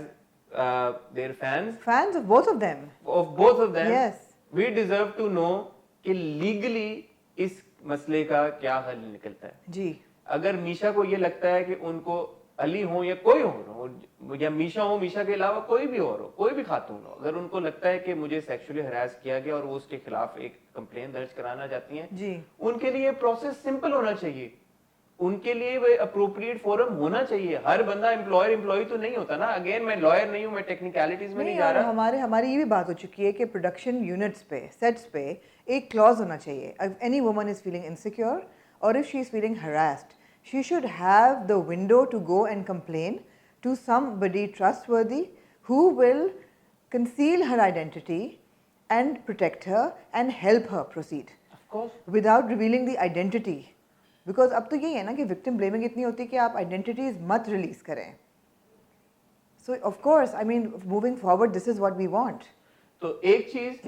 Speaker 1: their fans
Speaker 2: of both of them,
Speaker 1: yes, we deserve to know कि legally इस मसले का क्या हल निकलता है
Speaker 2: जी।
Speaker 1: अगर मीशा को ये लगता है कि उनको अली हो या कोई हो या मीशा हो, मीशा के अलावा कोई भी और हो, कोई भी खातून हो, अगर उनको लगता है कि मुझे सेक्सुअली हरास किया गया और वो उसके खिलाफ एक कंप्लेन दर्ज कराना चाहती हैं
Speaker 2: जी,
Speaker 1: उनके लिए प्रोसेस सिंपल होना चाहिए। उनके लिए वो अप्रोप्रिएट फोरम होना चाहिए. हर बंदा एम्प्लॉय तो नहीं होता ना. अगेन मैं लॉयर नहीं हूँ, मैं टेक्निकलिटीज में नहीं जा
Speaker 2: और
Speaker 1: रहा.
Speaker 2: हमारी ये भी बात हो चुकी है कि प्रोडक्शन यूनिट्स पे, सेट्स पे एक क्लॉज होना चाहिए. If any woman is feeling insecure और if she is feeling harassed, she should have the window to go and complain to somebody trustworthy who will conceal her identity and protect her and help her proceed
Speaker 1: Of course.
Speaker 2: without revealing the identity. Because अब तो यही है ना कि victim blaming इतनी होती है कि आप identities मत release करें. So of course, I mean, moving forward, this is what we want.
Speaker 1: तो एक चीज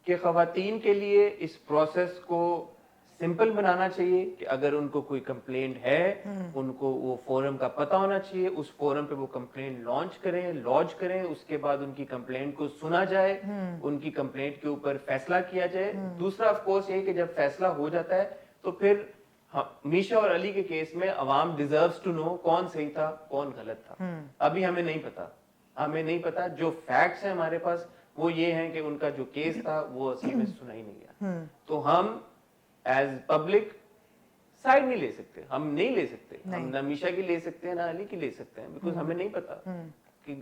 Speaker 1: कि खवातीन के लिए इस प्रोसेस को सिंपल बनाना चाहिए कि अगर उनको कोई कंप्लेंट है, उनको वो फोरम का पता होना चाहिए, उस फोरम पे वो कंप्लेंट लॉन्च करें, उसके बाद उनकी कंप्लेंट को सुना जाए, उनकी कंप्लेंट के ऊपर फैसला किया जाए. दूसरा ऑफ कोर्स ये कि जब फैसला हो जाता है तो फिर मीशा और अली के केस में अवाम डिजर्व्स टू नो कौन सही था कौन गलत था. अभी हमें नहीं पता. जो फैक्ट्स हैं हमारे पास वो ये हैं कि उनका जो केस था वो असल में सुना ही नहीं गया. तो हम एज पब्लिक साइड नहीं ले सकते. हम ना मीशा की ले सकते हैं ना अली की ले सकते हैं, बिकॉज हमें नहीं पता कि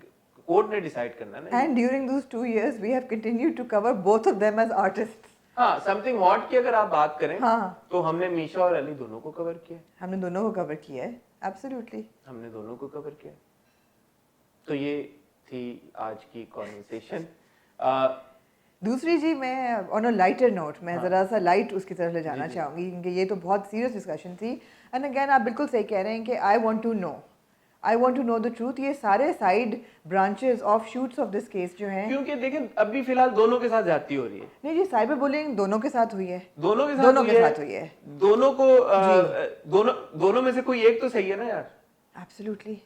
Speaker 1: कोर्ट ने डिसाइड करना है.
Speaker 2: And during those 2 years, we have continued to cover both of them as artists.
Speaker 1: हाँ, समथिंग हॉट की अगर आप बात करें
Speaker 2: हाँ.
Speaker 1: तो हमने मीशा और अली दोनों को कवर किया.
Speaker 2: हमने दोनों को कवर किया है, एब्सोल्युटली.
Speaker 1: हमने दोनों को कवर किया. तो ये थी आज की कॉन्वर्सेशन.
Speaker 2: दूसरी जी, मैं ऑन अ लाइटर नोट मैं ज़रा सा लाइट उसकी तरफ ले जाना चाहूँगी, क्योंकि ये तो बहुत सीरियस डिस्कशन थी. एंड अगेन आप बिल्कुल सही कह रहे हैं कि I want to know the truth. ये सारे side branches of shoots of this case जो हैं,
Speaker 1: क्योंकि देखें अभी फिलहाल दोनों के साथ ज्यादती हो रही है.
Speaker 2: नहीं जी, साइबर बुलिंग दोनों के साथ हुई है.
Speaker 1: दोनों के साथ हुई है. दोनों को दोनों में से कोई एक तो सही है ना यार.
Speaker 2: एब्सोल्युटली.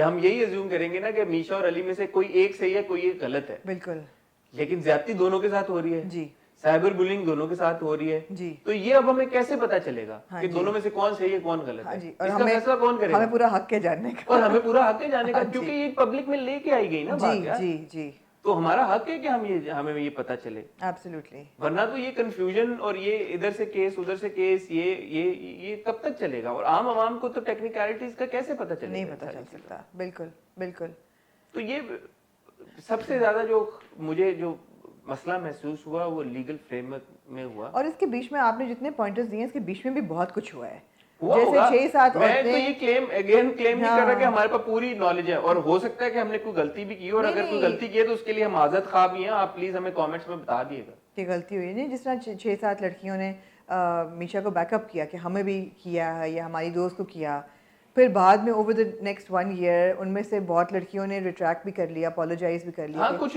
Speaker 1: हम यही अज्यूम करेंगे ना कि मीशा और अली में से कोई एक सही है कोई एक गलत है.
Speaker 2: बिल्कुल.
Speaker 1: लेकिन ज्यादती दोनों के साथ हो रही है
Speaker 2: जी.
Speaker 1: साइबर बुलिंग दोनों के साथ हो रही है
Speaker 2: जी.
Speaker 1: तो ये अब हमें कैसे पता चलेगा कि दोनों में से कौन सही है कौन गलत है. इसका फैसला कौन करेगा?
Speaker 2: हमें पूरा हक है जानने का.
Speaker 1: और हमें पूरा हक है जानने का, क्योंकि ये पब्लिक में लेके आई गई ना बात यार.
Speaker 2: जी.
Speaker 1: तो हमारा हक है कि हमें ये पता चले.
Speaker 2: एब्सोल्युटली.
Speaker 1: वरना तो ये कंफ्यूजन और ये इधर से केस उधर से केस ये कब तक चलेगा. और आम को तो टेक्निकलिटीज का कैसे पता चलेगा?
Speaker 2: नहीं पता चल सकता. बिल्कुल.
Speaker 1: तो ये सबसे ज्यादा जो मुझे जो मसला महसूस हुआ वो लीगल फ्रेमवर्क में हुआ.
Speaker 2: और इसके बीच में आपने जितने पॉइंटर्स दिए इसके बीच में भी बहुत कुछ हुआ है.
Speaker 1: जैसे 6-7 मैं तो ये क्लेम नहीं कर रहा कि हमारे पास पूरी नॉलेज है, और हो सकता है कि हमने कोई गलती भी की, और अगर कोई गलती की है तो उसके लिए हम आज़ाद खा भी हैं. आप प्लीज हमें कमेंट्स में बता दिएगा
Speaker 2: कि गलती हुई नहीं. जिस तरह 6-7 लड़कियों ने मीशा को बैकअप किया कि हमें भी किया है या हमारी दोस्त को किया, फिर बाद में ओवर द नेक्स्ट 1 ईयर उनमें से बहुत लड़कियों ने रिट्रैक्ट भी कर लिया, अपोलोजाइज भी कर लिया.
Speaker 1: हाँ, कुछ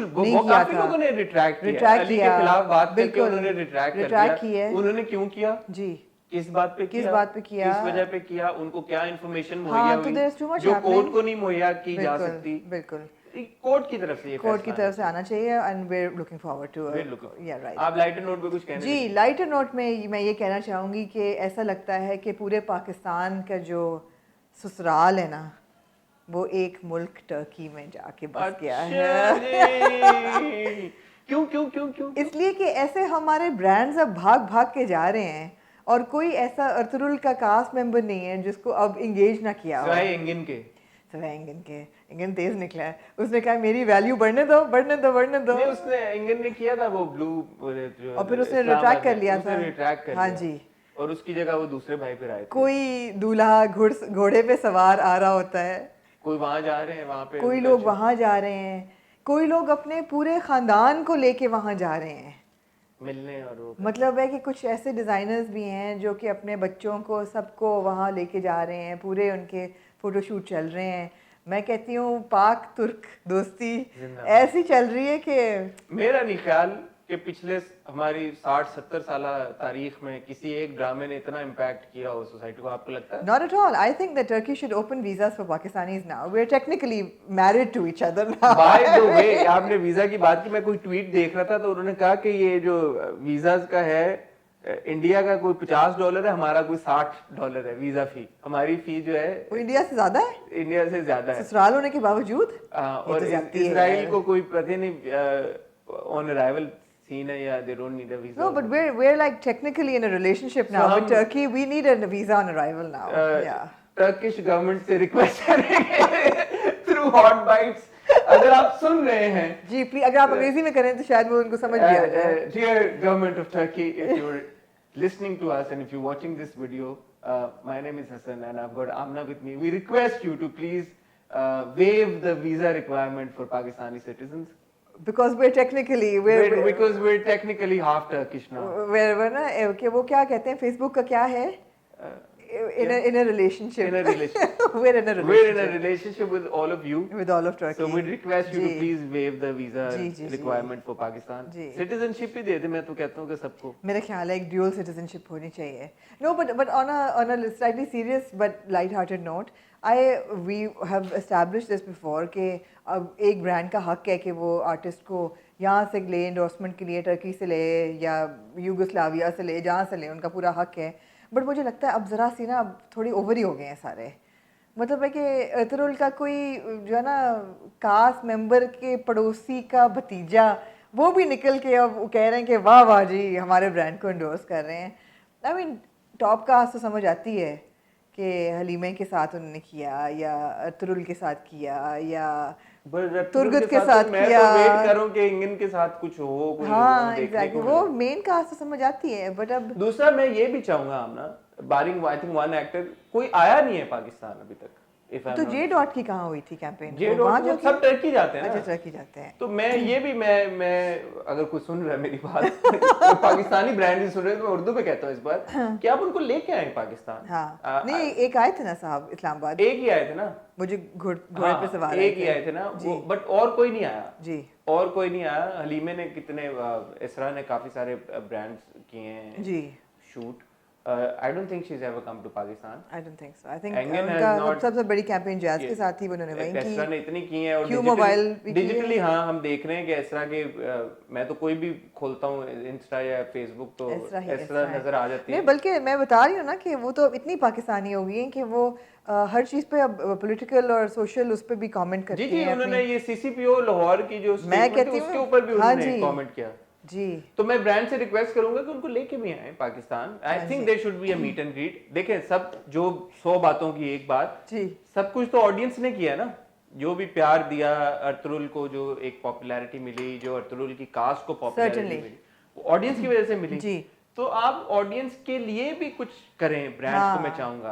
Speaker 1: काफी लोगों ने रिट्रैक्ट किया. अली के खिलाफ बात करके उन्होंने रिट्रैक्ट किया. उन्होंने क्यों किया जी? किस बात पे किया, किस वजह पे किया, उनको क्या इन्फॉर्मेशन मुहैया हुई जो कोर्ट को नहीं मुहैया की जा सकती.
Speaker 2: बिल्कुल.
Speaker 1: कोर्ट की तरफ से
Speaker 2: आना चाहिए. And we are looking forward to या राइट.
Speaker 1: आप लाइटर नोट पे कुछ कहना?
Speaker 2: जी, लाइटर नोट में मैं ये कहना चाहूँगी कि ऐसा लगता है कि पूरे पाकिस्तान का जो ससुराल है ना वो एक मुल्क टर्की में जाके बस गया है.
Speaker 1: क्यों?
Speaker 2: इसलिए कि ऐसे हमारे ब्रांड्स अब भाग के जा रहे हैं और कोई ऐसा अर्तुरुल का कास्ट मेंबर नहीं है जिसको अब इंगेज ना किया हो. इंगन तेज निकला है. उसने कहा मेरी वैल्यू बढ़ने दो.
Speaker 1: नहीं, उसने इंगन ने किया था वो ब्लू,
Speaker 2: और फिर उसने रिट्रैक्ट कर लिया था. हाँ जी.
Speaker 1: और उसकी जगह वो दूसरे भाई पे आए थे.
Speaker 2: कोई दूल्हा घोड़े पे सवार आ रहा होता है,
Speaker 1: कोई वहां जा रहे हैं, वहां पे
Speaker 2: कोई लोग वहां जा रहे हैं, कोई लोग अपने पूरे खानदान को लेके वहां जा रहे हैं
Speaker 1: मिलने. और वो
Speaker 2: मतलब है कि कुछ ऐसे डिज़ाइनर्स भी हैं जो कि अपने बच्चों को सबको वहाँ लेके जा रहे हैं, पूरे उनके फोटोशूट चल रहे हैं. मैं कहती हूँ पाक तुर्क दोस्ती ऐसी चल रही है कि
Speaker 1: मेरा नहीं ख्याल कि पिछले हमारी 60-70 साल तारीख में किसी एक ड्रामे ने इतना इम्पैक्ट किया हो सोसाइटी को. आपको लगता है?
Speaker 2: Not at all. I think that Turkey should open visas for Pakistanis now. We're technically married to each other now.
Speaker 1: By the way, आपने वीजा की बात की, मैं कोई ट्वीट देख रहा था तो उन्होंने कहा कि ये जो वीजाज का है इंडिया का कोई $50 है, हमारा कोई $60 है वीजा फी. हमारी फी जो है
Speaker 2: वो इंडिया से ज्यादा है.
Speaker 1: इंडिया से ज्यादा है
Speaker 2: ससुराल होने के बावजूद.
Speaker 1: और इसराइल को कोई पता नहीं ऑन अराइवल seen है, yeah, they don't need a visa.
Speaker 2: No, but we're like technically in a relationship now with Turkey. We need a visa on arrival now. Yeah.
Speaker 1: Turkish government से request करेंगे through hot bites. अगर आप सुन रहे हैं
Speaker 2: जी please, अगर आप अंग्रेजी में करें तो शायद वो उनको समझ भी आ जाए.
Speaker 1: Dear government of Turkey, if you're listening to us and if you're watching this video, my name is Hassan and I've got Amna with me. We request you to please waive the visa requirement for Pakistani citizens.
Speaker 2: Because we're technically
Speaker 1: because we're technically half Turkish now.
Speaker 2: we're ना कि वो क्या कहते हैं, Facebook का क्या है, in a relationship.
Speaker 1: In a relationship.
Speaker 2: We're in a relationship.
Speaker 1: We're in a relationship with all of you.
Speaker 2: With all of Turkey.
Speaker 1: So we request you to
Speaker 2: ji.
Speaker 1: please waive the visa
Speaker 2: ji.
Speaker 1: requirement for Pakistan.
Speaker 2: Ji.
Speaker 1: Citizenship ही दे दे, मैं तो कहता हूँ कि सबको.
Speaker 2: मेरा ख्याल है एक dual citizenship होनी चाहिए. No, but on a slightly serious but light-hearted note, we have established this before कि अब एक brand का हक है कि वो artist को यहाँ से ले, endorsement के लिए टर्की से ले या यूगोस्लाविया से ले, जहाँ से ले, उनका पूरा हक है. बट मुझे लगता है अब ज़रा सी ना अब थोड़ी ओवर ही हो गए हैं सारे. मतलब है कि अतरुल का कोई जो है ना कास्ट मेंबर के पड़ोसी का भतीजा वो भी निकल के अब कह रहे हैं कि वाह वाह जी हमारे ब्रांड को इंडोर्स कर रहे हैं. आई मीन टॉप कास्ट तो समझ आती है कि हलीमे के साथ उन्होंने किया या अतरुल के साथ किया या तुर्गत के साथ
Speaker 1: मैं
Speaker 2: किया.
Speaker 1: तो वेट करूं कि इंगन के साथ कुछ हो, कोई
Speaker 2: हाँ
Speaker 1: देखने
Speaker 2: एग्जैक्टली,
Speaker 1: को
Speaker 2: वो
Speaker 1: मिले.
Speaker 2: मेन कास्ट तो समझ आती है. बट अब
Speaker 1: दूसरा मैं ये भी चाहूंगा आमना, बारिंग आई थिंक वन एक्टर कोई आया नहीं है पाकिस्तान अभी तक.
Speaker 2: तो जे डॉट की कहाँ हुई थी कैंपेन?
Speaker 1: जे डॉट वो सब टर्की जाते हैं
Speaker 2: अच्छा
Speaker 1: ना.
Speaker 2: टर्की जाते हैं.
Speaker 1: तो मैं ये भी मैं अगर कोई सुन रहा है मेरी बात तो पाकिस्तानी ब्रांड ही सुन रहे हैं तो मैं उर्दू में कहता हूँ इस बार कि आप उनको लेके आए पाकिस्तान.
Speaker 2: हाँ नहीं एक आए थे ना साहब इस्लामाबाद.
Speaker 1: एक ही आए थे ना,
Speaker 2: मुझे घोड़े पे सवार
Speaker 1: एक ही आए थे ना वो, बट और कोई नहीं आया
Speaker 2: जी.
Speaker 1: और कोई नहीं आया. हलीमे ने कितने, इसरा ने काफी सारे ब्रांड्स किए हैं
Speaker 2: जी
Speaker 1: shoot. I don't think she's ever come to Pakistan.
Speaker 2: I don't think so. I think
Speaker 1: Engen has
Speaker 2: उनका
Speaker 1: not-
Speaker 2: सबसे बड़ी कैंपेन जैज के साथ ही उन्होंने वहीं
Speaker 1: एसरा ने
Speaker 2: की.
Speaker 1: इतनी की है और
Speaker 2: Q Mobile भी की
Speaker 1: डिजिटली
Speaker 2: है.
Speaker 1: हाँ हम देख रहे हैं कि एसरा के मैं तो कोई भी खोलता हूँ इंस्टा या फेसबुक तो एसरा नजर आ जाती है.
Speaker 2: नहीं बल्कि मैं बता रही हूँ ना कि वो तो इतनी पाकिस्तानी हो गई हैं कि वो हर चीज पे अब पॉलिटिकल और सोशल उस पे भी कमेंट करती
Speaker 1: जी
Speaker 2: हैं.
Speaker 1: उन्होंने ये सीसीपीओ लाहौर की जो
Speaker 2: मैं कहती हूँ
Speaker 1: उसके ऊपर भी
Speaker 2: हाँ
Speaker 1: उन्होंने
Speaker 2: जी.
Speaker 1: कमेंट किया.
Speaker 2: जी
Speaker 1: तो मैं ब्रांड से रिक्वेस्ट करूंगा कि उनको लेके भी आए Pakistan. I think there should be a meet and greet. देखें सब जो 100 बातों की एक बात,
Speaker 2: जी
Speaker 1: सब कुछ तो ऑडियंस ने किया ना. जो भी प्यार दिया अतरुल को, जो एक पॉपुलैरिटी मिली, जो अतरुल की कास्ट को पॉपुलैरिटी
Speaker 2: Certainly.
Speaker 1: मिली, वो ऑडियंस की वजह से मिली.
Speaker 2: जी.
Speaker 1: तो आप ऑडियंस के लिए भी कुछ करें ब्रांड्स
Speaker 2: हाँ.
Speaker 1: को मैं चाहूंगा.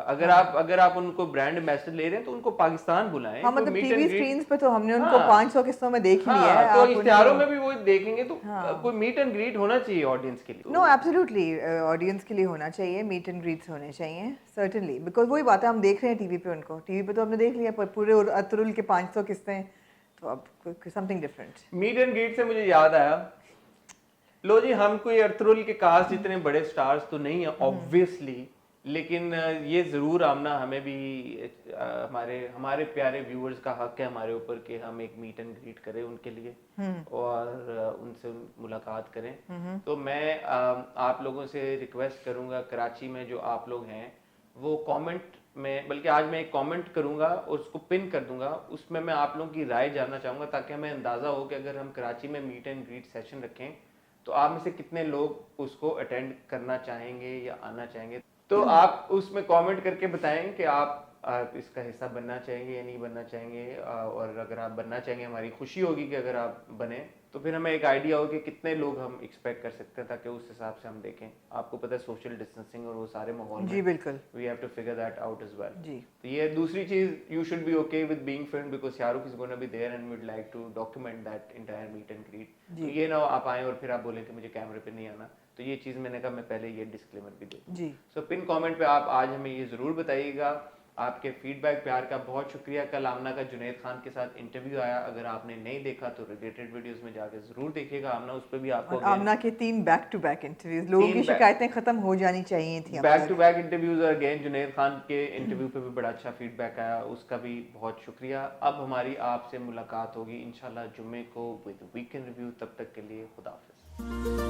Speaker 1: अगर आप उनको ब्रांड एम्बेसडर ले रहे हैं तो उनको पाकिस्तान बुलाएं.
Speaker 2: हाँ
Speaker 1: कोई
Speaker 2: मतलब
Speaker 1: meet and
Speaker 2: TV
Speaker 1: greet-
Speaker 2: screens पे तो हमने उनको
Speaker 1: हाँ.
Speaker 2: 500 किस्तों में देख ही लिया है.
Speaker 1: हाँ, तो
Speaker 2: आप
Speaker 1: इश्तिहारों
Speaker 2: उनको-
Speaker 1: में भी वो देखेंगे तो
Speaker 2: हाँ.
Speaker 1: कोई मीट एंड ग्रीट होना चाहिए ऑडियंस के लिए.
Speaker 2: नो एब्सोल्युटली ऑडियंस के लिए होना चाहिए, मीट एंड ग्रीट्स होने चाहिए सर्टेनली. बिकॉज वही बात है, हम देख रहे हैं टीवी पे उनको. टीवी पे तो हमने देख लिया पर पूरे अतरुल के 500 किस्तें, तो अब something different.
Speaker 1: Meet and greet से मुझे याद आया, लो जी हम कोई अतरुल के कास्ट जितने बड़े स्टार्स तो नहीं है ऑब्वियसली, लेकिन ये जरूर आमना हमें भी हमारे प्यारे व्यूअर्स का हक है हमारे ऊपर कि हम एक मीट एंड ग्रीट करें उनके लिए और उनसे मुलाकात करें. तो मैं आप लोगों से रिक्वेस्ट करूंगा, कराची में जो आप लोग हैं वो कमेंट में, बल्कि आज मैं एक कमेंट करूंगा और उसको पिन कर दूंगा, उसमें मैं आप लोगों की राय जानना चाहूंगा ताकि हमें अंदाजा हो कि अगर हम कराची में मीट एंड ग्रीट सेशन रखें तो आप में से कितने लोग उसको अटेंड करना चाहेंगे या आना चाहेंगे. तो आप उसमें कमेंट करके बताएं कि आप इसका हिस्सा बनना चाहेंगे या नहीं बनना चाहेंगे. और अगर आप बनना चाहेंगे हमारी खुशी होगी कि अगर आप बने, तो फिर हमें एक आइडिया हो कि कितने लोग हम एक्सपेक्ट कर सकते हैं ताकि उस हिसाब से हम देखें. आपको पता है सोशल डिस्टेंसिंग और वो सारे माहौल
Speaker 2: जी बिल्कुल.
Speaker 1: We have to figure that out as well.
Speaker 2: जी.
Speaker 1: तो ये दूसरी चीज, you should be okay with being filmed because Shahrukh is gonna be there and we would like to document that entire meet and greet. तो ये ना आप आए और फिर आप बोले कि मुझे कैमरे पे नहीं आना. तो ये चीज मैंने कहा मैं पहले ये डिस्क्लेमर भी दूं.
Speaker 2: जी.
Speaker 1: सो पिन कमेंट पे आप आज हमें ये जरूर बताइएगा. आपके फीडबैक प्यार का बहुत शुक्रिया. कल आमना का जुनैद खान के साथ इंटरव्यू आया, अगर आपने नहीं देखा तो रिलेटेड वीडियोस में जाके जरूर देखिएगा. आमना उस पे भी आपको
Speaker 2: आमना के 3 बैक टू बैक इंटरव्यूज, लोगों की शिकायतें खत्म हो जानी चाहिए थी.
Speaker 1: बैक टू बैक इंटरव्यूज और अगेन जुनैद खान के इंटरव्यू पे भी बड़ा अच्छा फीडबैक आया, उसका भी बहुत शुक्रिया. अब हमारी आपसे मुलाकात होगी इंशाल्लाह जुम्मे को विद वीकेंड रिव्यू. तब तक के लिए खुदा हाफिज़.